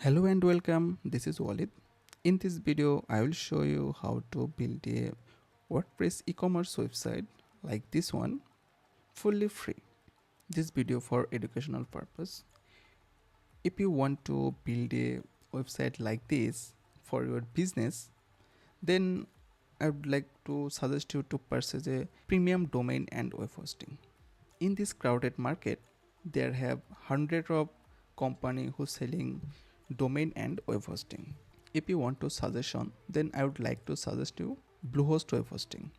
Hello and welcome, this is Walid. In this video, I will show you how to build a WordPress e-commerce website like this one, fully free. This video for educational purpose. If you want to build a website like this for your business, then I would like to suggest you to purchase a premium domain and web hosting. In this crowded market, there have hundreds of companies who selling domain and web hosting. If you want to suggestion, then I would like to suggest you Bluehost web hosting.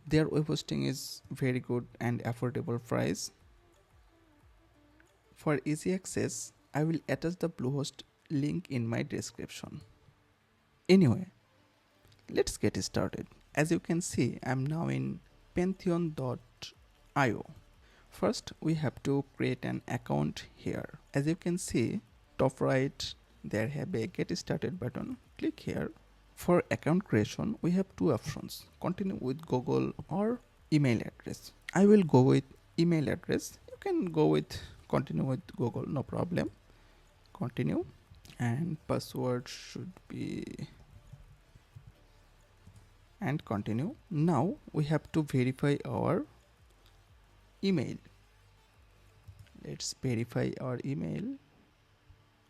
Their web hosting is very good and affordable price. For easy access, I will attach the Bluehost link in my description. Anyway, let's get started. As you can see, I'm now in Pantheon.io. First, we have to create an account here. As you can see, top right, there have a get started button. Click here. For account creation, we have two options: continue with Google or email address. I will go with email address. You can go with continue with Google, no problem. Continue, and password should be, and continue. Now we have to verify our email. Let's verify our email.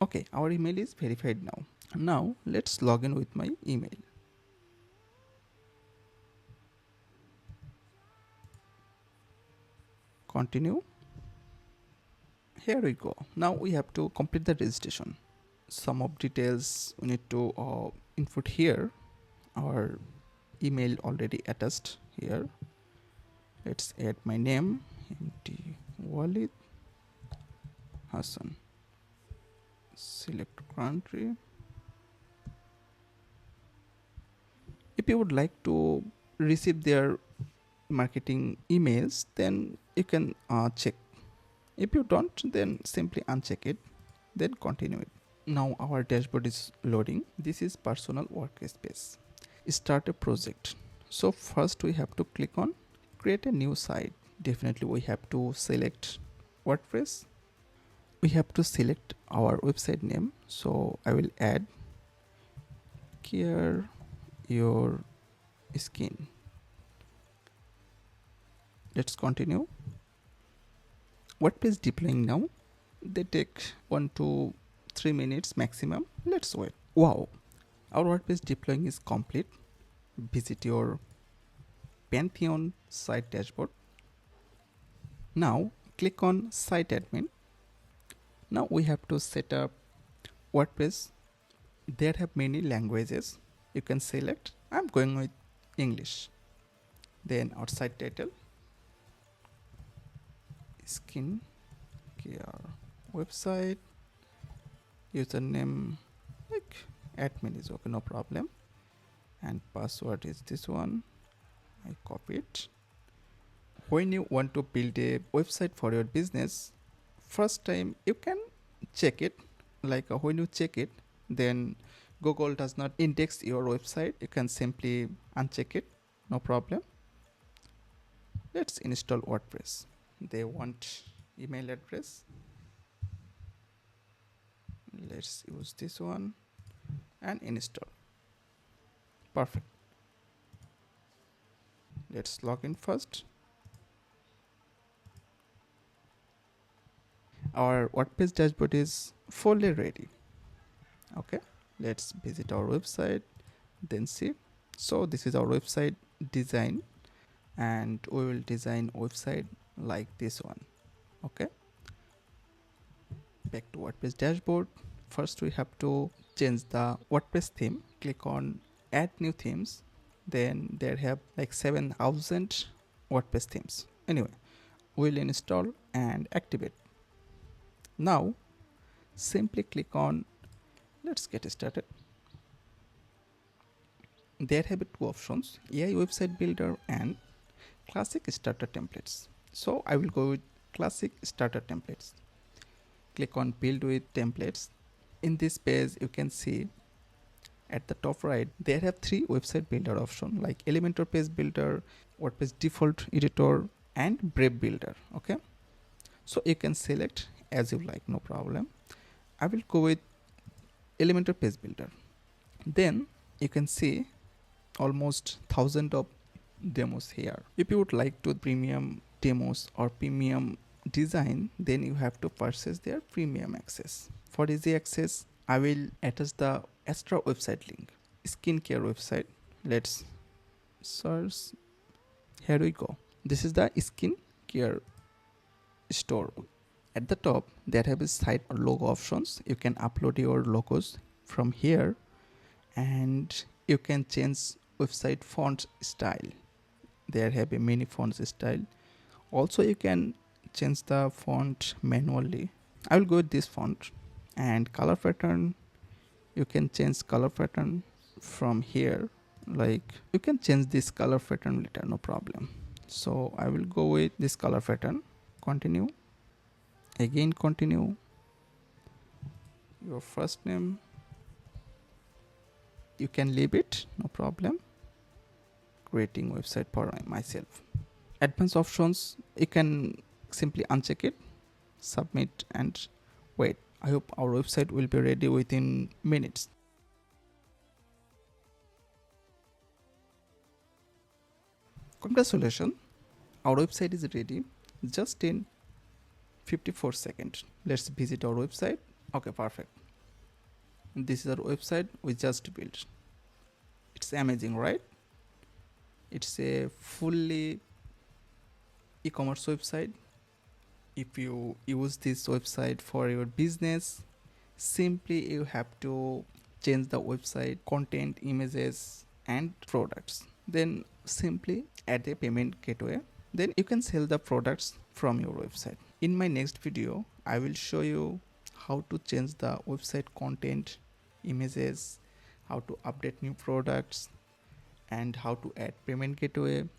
Okay, our email is verified now. Now let's log in with my email. Continue. Here we go. Now we have to complete the registration. Some of details we need to input here. Our email already attached here. Let's add my name, Walid, Hasan. Select country. If you would like to receive their marketing emails, then you can check. If you don't, then simply uncheck it, then continue it. Now our dashboard is loading. This is personal workspace. Start a project. So first we have to click on create a new site. Definitely we have to select WordPress. We have to select our website name. So I will add care your skin. Let's continue. WordPress deploying now. They take 1 to 3 minutes maximum. Let's wait. Wow, our WordPress deploying is complete. Visit your Pantheon site dashboard. Now click on site admin. Now we have to set up WordPress. There have many languages. You can select. I'm going with English. Then our site title, skin care website, username like admin is okay, no problem, and password is this one. I copy it. When you want to build a website for your business, first time you can check it, like when you check it, then Google does not index your website, you can simply uncheck it, no problem. Let's install WordPress. They want email address. Let's use this one and install. Perfect. Let's log in first. Our WordPress dashboard is fully ready. Okay, let's visit our website, then see. So this is our website design, and we will design website like this one. Okay, back to WordPress dashboard. First we have to change the WordPress theme. Click on add new themes. Then there have like 7,000 WordPress themes. Anyway, we'll install and activate. Now simply click on let's get started. There have two options, AI website builder and classic starter templates. So I will go with classic starter templates. Click on build with templates. In this page you can see at the top right there have three website builder options like Elementor page builder, WordPress default editor, and Brave builder. Okay, so you can select as you like, no problem. I will go with Elementor page builder. Then you can see almost 1,000 of demos here. If you would like to premium demos or premium design, then you have to purchase their premium access. For easy access, I will attach the extra website link. Skincare website. Let's search. Here we go. This is the skincare store. At the top, there have a site logo options. You can upload your logos from here, and you can change website font style. There have a many fonts style. Also, you can change the font manually. I will go with this font. And color pattern, you can change color pattern from here. Like, you can change this color pattern later, no problem. So I will go with this color pattern. Continue. Again continue. Your first name, you can leave it, no problem. Creating website for myself. Advanced options, you can simply uncheck it, submit, and wait. I hope our website will be ready within minutes. Congratulations, our website is ready just in 54 seconds. Let's visit our website. Okay, perfect. This is our website we just built. It's amazing, right? It's a fully e-commerce website. If you use this website for your business, simply you have to change the website content, images, and products. Then simply add a payment gateway. Then you can sell the products from your website. In my next video, I will show you how to change the website content, images, how to update new products, and how to add payment gateway,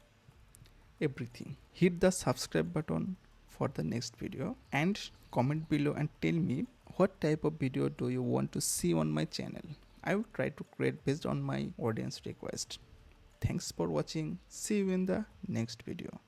everything. Hit the subscribe button for the next video and comment below and tell me what type of video do you want to see on my channel. I will try to create based on my audience request. Thanks for watching. See you in the next video.